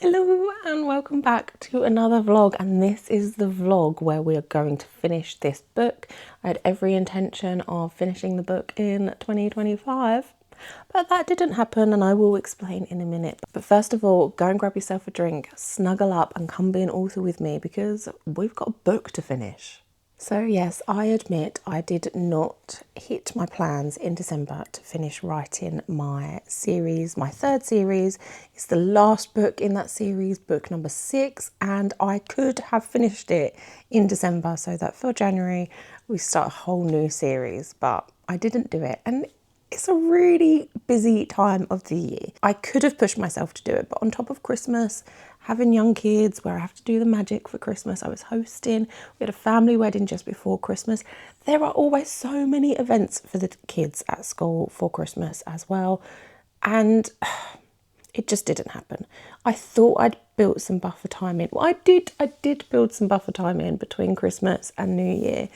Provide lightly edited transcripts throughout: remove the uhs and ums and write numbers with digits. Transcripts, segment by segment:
Hello and welcome back to another vlog, and this is the vlog where we are going to finish this book. I had every intention of finishing the book in 2025, but that didn't happen, and I will explain in a minute. But first of all, go and grab yourself a drink, snuggle up and come be an author with me because we've got a book to finish. So yes, I admit I did not hit my plans in December to finish writing my series. My third series is the last book in that series, book number 6, and I could have finished it in December so that for January we start a whole new series, but I didn't do it. And it's a really busy time of the year. I could have pushed myself to do it, but on top of Christmas, having young kids where I have to do the magic for Christmas, I was hosting, we had a family wedding just before Christmas. There are always so many events for the kids at school for Christmas as well. And it just didn't happen. I thought I'd built some buffer time in. Well, I did build some buffer time in between Christmas and New Year.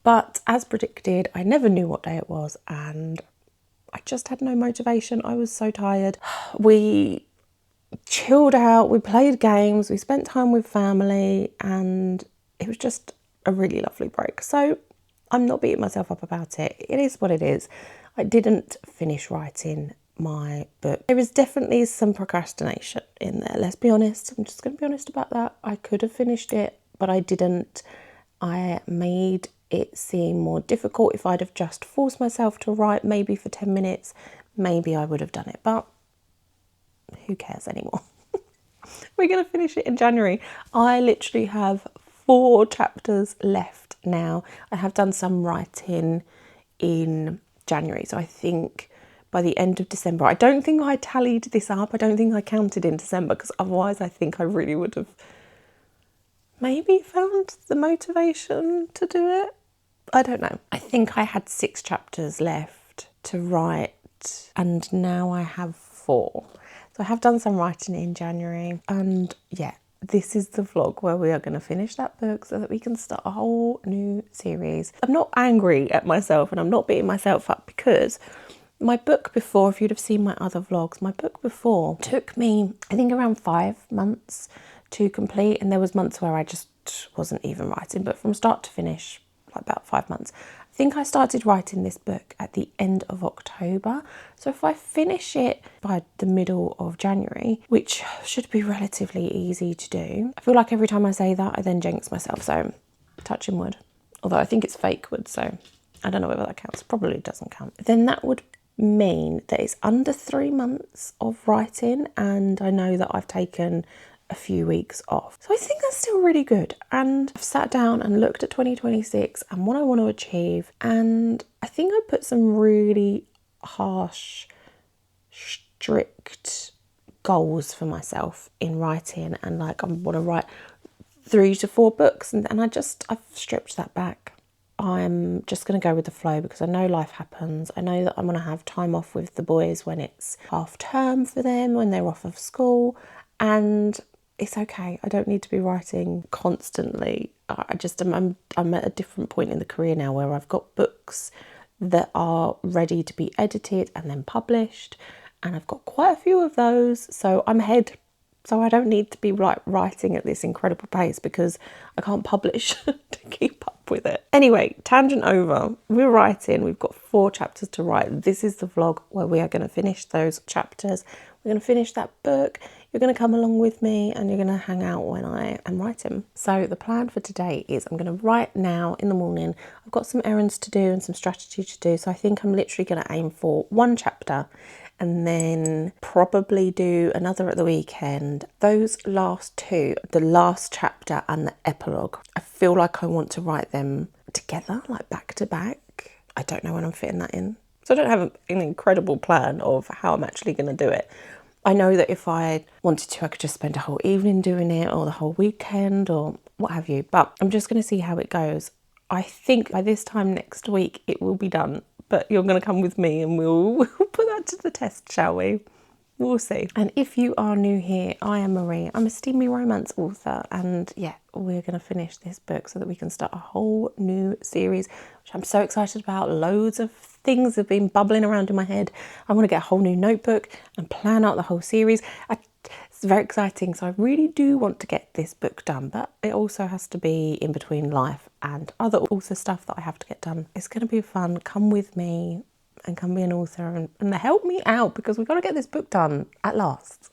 But as predicted, I never knew what day it was and I just had no motivation. I was so tired. We chilled out, we played games, we spent time with family, and it was just a really lovely break. So I'm not beating myself up about it. It is what it is. I didn't finish writing my book. There is definitely some procrastination in there, let's be honest. I'm just going to be honest about that. I could have finished it, but I didn't. I made it seem more difficult. If I'd have just forced myself to write maybe for 10 minutes, maybe I would have done it, but who cares anymore? We're going to finish it in January. I literally have 4 chapters left now. I have done some writing in January, so I think by the end of December, I don't think I tallied this up. I don't think I counted in December because otherwise I think I really would have maybe found the motivation to do it. I don't know. I think I had 6 chapters left to write and now I have 4. So I have done some writing in January, and yeah, this is the vlog where we are going to finish that book so that we can start a whole new series. I'm not angry at myself and I'm not beating myself up because my book before, if you'd have seen my other vlogs, my book before took me, I think, around 5 months to complete, and there was months where I just wasn't even writing, but from start to finish, like about 5 months. I think I started writing this book at the end of October, so if I finish it by the middle of January, which should be relatively easy to do, I feel like every time I say that I then jinx myself, so touching wood, although I think it's fake wood, so I don't know whether that counts. Probably doesn't count. Then that would mean that it's under 3 months of writing, and I know that I've taken a few weeks off. So I think that's still really good. And I've sat down and looked at 2026 and what I want to achieve. And I think I put some really harsh, strict goals for myself in writing. And like, I want to write 3 to 4 books. And I've stripped that back. I'm just going to go with the flow because I know life happens. I know that I'm going to have time off with the boys when it's half term for them, when they're off of school. And it's okay. I don't need to be writing constantly. I'm at a different point in the career now where I've got books that are ready to be edited and then published, and I've got quite a few of those, so I'm ahead. So I don't need to be writing at this incredible pace because I can't publish to keep up with it. Anyway, tangent over. We're writing. We've got 4 chapters to write. This is the vlog where we are going to finish those chapters. We're going to finish that book. You're going to come along with me and you're going to hang out when I am writing. So the plan for today is I'm going to write now in the morning. I've got some errands to do and some strategy to do. So I think I'm literally going to aim for 1 chapter and then probably do another at the weekend. Those last 2, the last chapter and the epilogue, I feel like I want to write them together, like back to back. I don't know when I'm fitting that in. So I don't have an incredible plan of how I'm actually going to do it. I know that if I wanted to, I could just spend a whole evening doing it or the whole weekend or what have you. But I'm just going to see how it goes. I think by this time next week it will be done. But you're going to come with me and we'll put that to the test, shall we? We'll see. And if you are new here, I am Marie. I'm a steamy romance author. And yeah, we're going to finish this book so that we can start a whole new series, which I'm so excited about. Loads of things have been bubbling around in my head. I want to get a whole new notebook and plan out the whole series. It's very exciting. So I really do want to get this book done, but it also has to be in between life and other author stuff that I have to get done. It's going to be fun. Come with me and come be an author and help me out, because we've got to get this book done at last.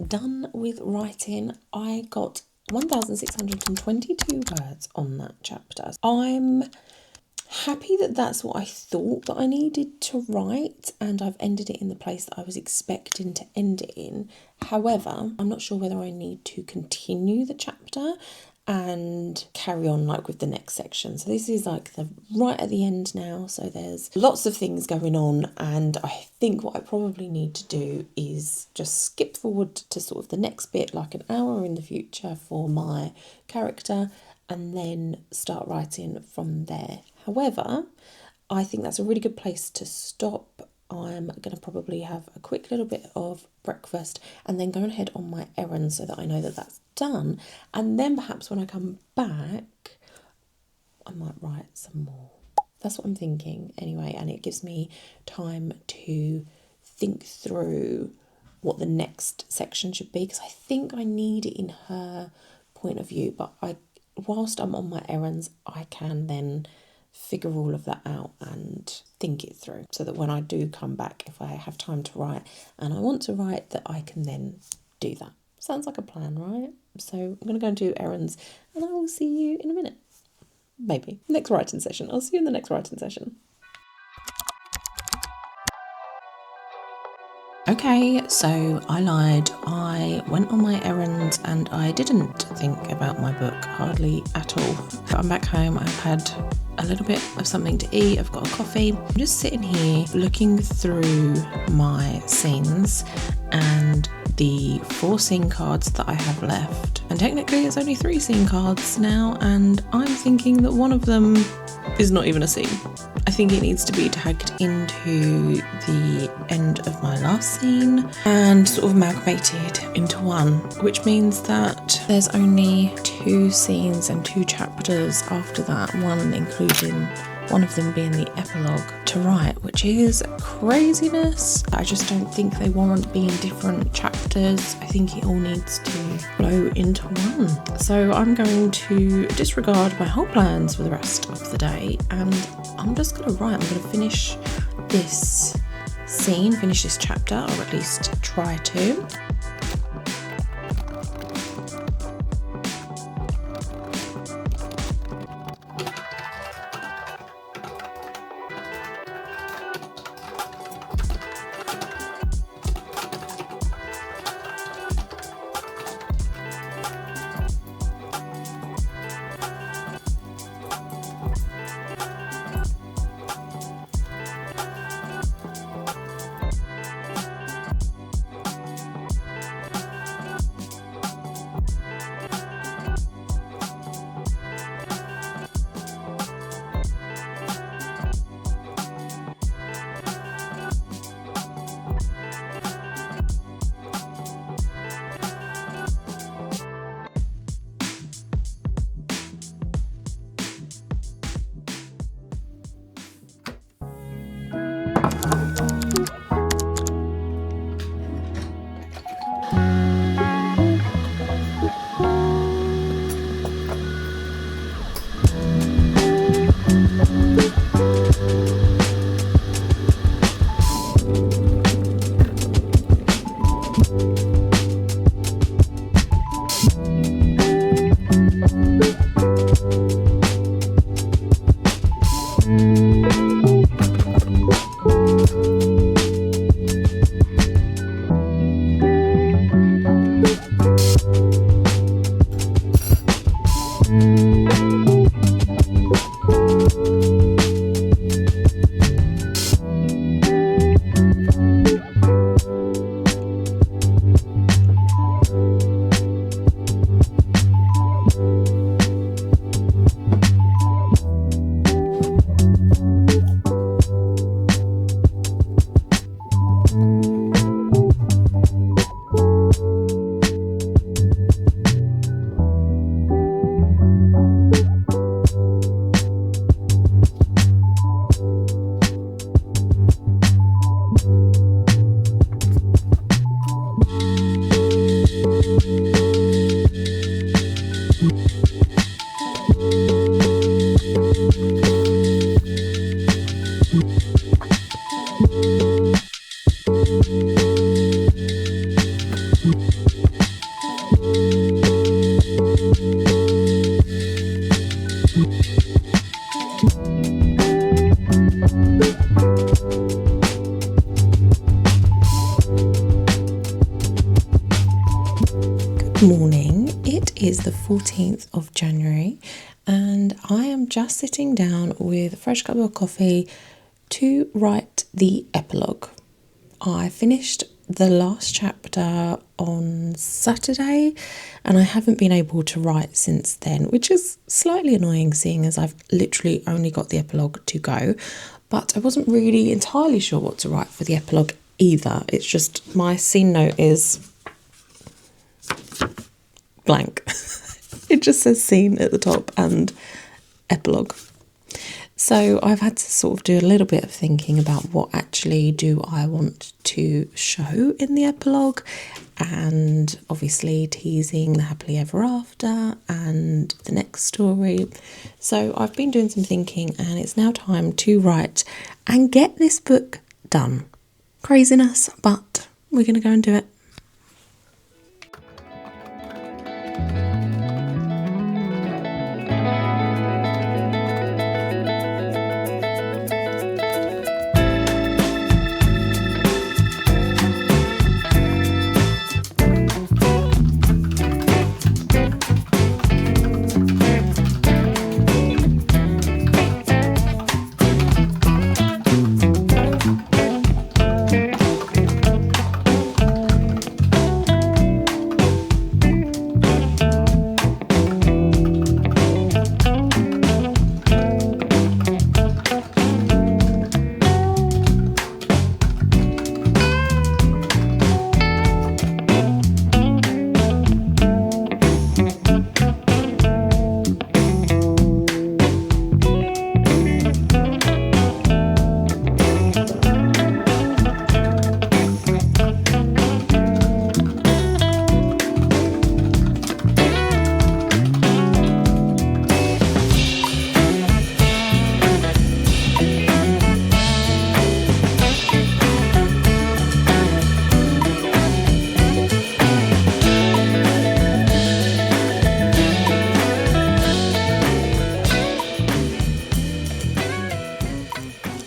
Done with writing. I got 1,622 words on that chapter. I'm happy that that's what I thought that I needed to write, and I've ended it in the place that I was expecting to end it in. However, I'm not sure whether I need to continue the chapter and carry on like with the next section. So this is like the right at the end now, so there's lots of things going on, and I think what I probably need to do is just skip forward to sort of the next bit, like an hour in the future for my character, and then start writing from there. However, I think that's a really good place to stop. I'm going to probably have a quick little bit of breakfast and then go and head on my errands so that I know that that's done. And then perhaps when I come back, I might write some more. That's what I'm thinking anyway. And it gives me time to think through what the next section should be, because I think I need it in her point of view. But whilst I'm on my errands, I can then figure all of that out and think it through, so that when I do come back, if I have time to write and I want to write, that I can then do that. Sounds like a plan, right? So I'm going to go and do errands, and I will see you in a minute. Maybe. Next writing session. I'll see you in the next writing session. Okay, so I lied. I went on my errands and I didn't think about my book hardly at all. I'm back home. I've had a little bit of something to eat. I've got a coffee. I'm just sitting here looking through my scenes and the 4 scene cards that I have left. And technically it's only 3 scene cards now, and I'm thinking that one of them is not even a scene. I think it needs to be tagged into the end of my last scene and sort of amalgamated into one, which means that there's only 2 scenes and 2 chapters after that, one including one of them being the epilogue to write, which is craziness. I just don't think they warrant being different chapters. I think it all needs to flow into one. So I'm going to disregard my whole plans for the rest of the day, and I'm just going to write. I'm going to finish this scene, finish this chapter, or at least try to. Good morning, it is the 14th of January and I am just sitting down with a fresh cup of coffee to write the epilogue. I finished the last chapter on Saturday and I haven't been able to write since then, which is slightly annoying seeing as I've literally only got the epilogue to go, but I wasn't really entirely sure what to write for the epilogue either. It's just my scene note is blank. It just says scene at the top and epilogue. So I've had to sort of do a little bit of thinking about what actually do I want to show in the epilogue, and obviously teasing the happily ever after and the next story. So I've been doing some thinking and it's now time to write and get this book done. Craziness, but we're going to go and do it.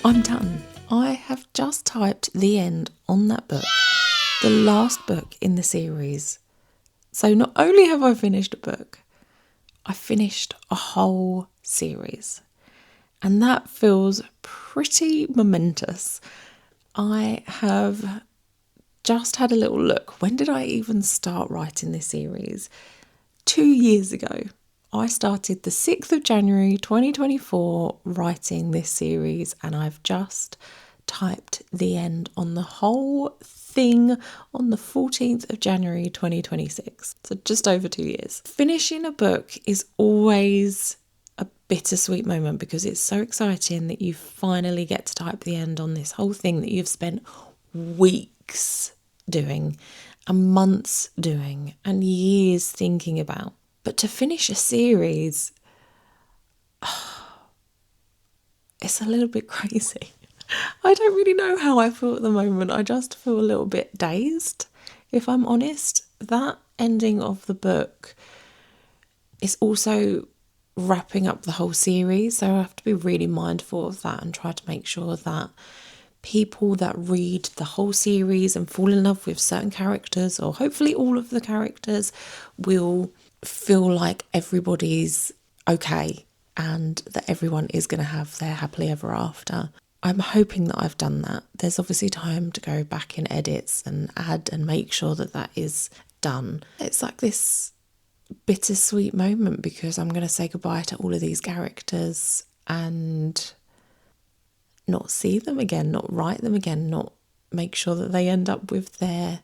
I'm done. I have just typed the end on that book, the last book in the series. So not only have I finished a book, I finished a whole series. And that feels pretty momentous. I have just had a little look. When did I even start writing this series? 2 years ago. I started the 6th of January 2024 writing this series, and I've just typed the end on the whole thing on the 14th of January 2026. So just over 2 years. Finishing a book is always a bittersweet moment because it's so exciting that you finally get to type the end on this whole thing that you've spent weeks doing and months doing and years thinking about. But to finish a series, it's a little bit crazy. I don't really know how I feel at the moment. I just feel a little bit dazed, if I'm honest. That ending of the book is also wrapping up the whole series, so I have to be really mindful of that and try to make sure that people that read the whole series and fall in love with certain characters, or hopefully all of the characters, will feel like everybody's okay and that everyone is going to have their happily ever after. I'm hoping that I've done that. There's obviously time to go back in edits and add and make sure that that is done. It's like this bittersweet moment because I'm going to say goodbye to all of these characters and not see them again, not write them again, not make sure that they end up with their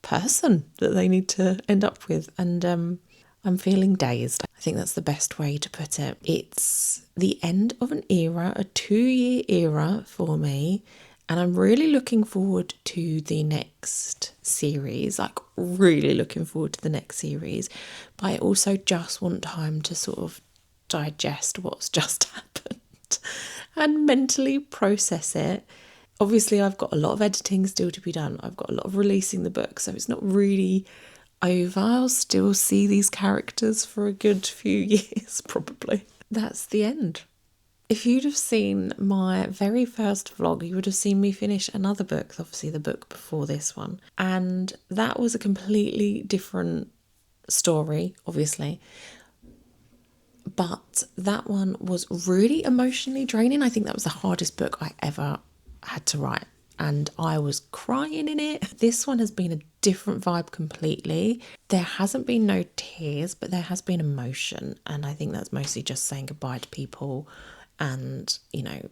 person that they need to end up with. And I'm feeling dazed. I think that's the best way to put it. It's the end of an era, a 2-year era for me, and I'm really looking forward to the next series, like really looking forward to the next series. But I also just want time to sort of digest what's just happened and mentally process it. Obviously, I've got a lot of editing still to be done. I've got a lot of releasing the book, so it's not really over. I'll still see these characters for a good few years, probably. That's the end. If you'd have seen my very first vlog, you would have seen me finish another book, obviously the book before this one. And that was a completely different story, obviously. But that one was really emotionally draining. I think that was the hardest book I ever had to write. And I was crying in it. This one has been a different vibe completely. There hasn't been no tears, but there has been emotion. And I think that's mostly just saying goodbye to people and, you know,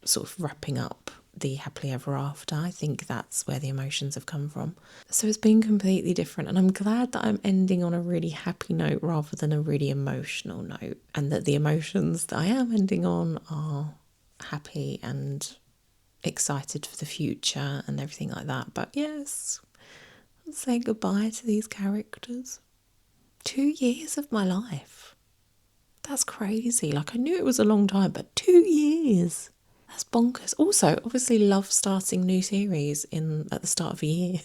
sort of wrapping up the happily ever after. I think that's where the emotions have come from. So it's been completely different, and I'm glad that I'm ending on a really happy note rather than a really emotional note, and that the emotions that I am ending on are happy and excited for the future and everything like that. But yes, I'm saying goodbye to these characters. 2 years of my life. That's crazy. Like, I knew it was a long time, but 2 years. That's bonkers. Also, obviously love starting new series at the start of a year.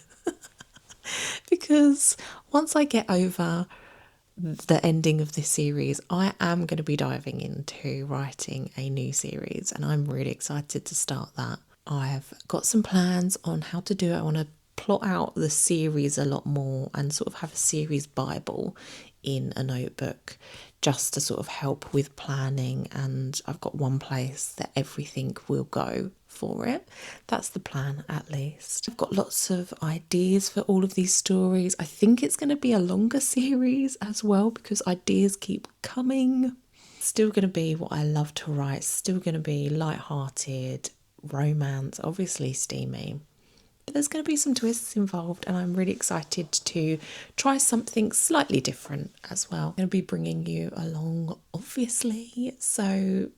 Because once I get over the ending of this series, I am going to be diving into writing a new series, and I'm really excited to start that. I've got some plans on how to do it. I want to plot out the series a lot more and sort of have a series Bible in a notebook just to sort of help with planning, and I've got one place that everything will go for it. That's the plan, at least. I've got lots of ideas for all of these stories. I think it's going to be a longer series as well because ideas keep coming. Still going to be what I love to write, still going to be light-hearted, romance, obviously steamy. But there's going to be some twists involved, and I'm really excited to try something slightly different as well. I'm going to be bringing you along, obviously, so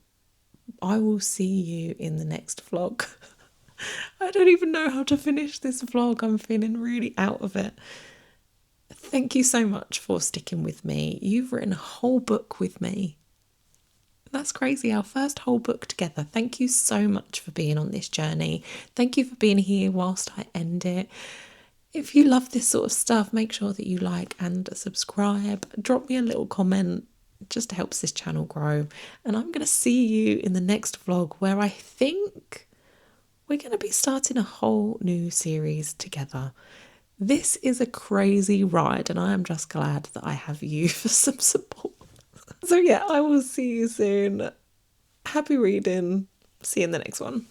I will see you in the next vlog. I don't even know how to finish this vlog. I'm feeling really out of it. Thank you so much for sticking with me. You've written a whole book with me. That's crazy, our first whole book together. Thank you so much for being on this journey. Thank you for being here whilst I end it. If you love this sort of stuff, make sure that you like and subscribe. Drop me a little comment. It just helps this channel grow. And I'm going to see you in the next vlog where I think we're going to be starting a whole new series together. This is a crazy ride, and I am just glad that I have you for some support. So yeah, I will see you soon. Happy reading. See you in the next one.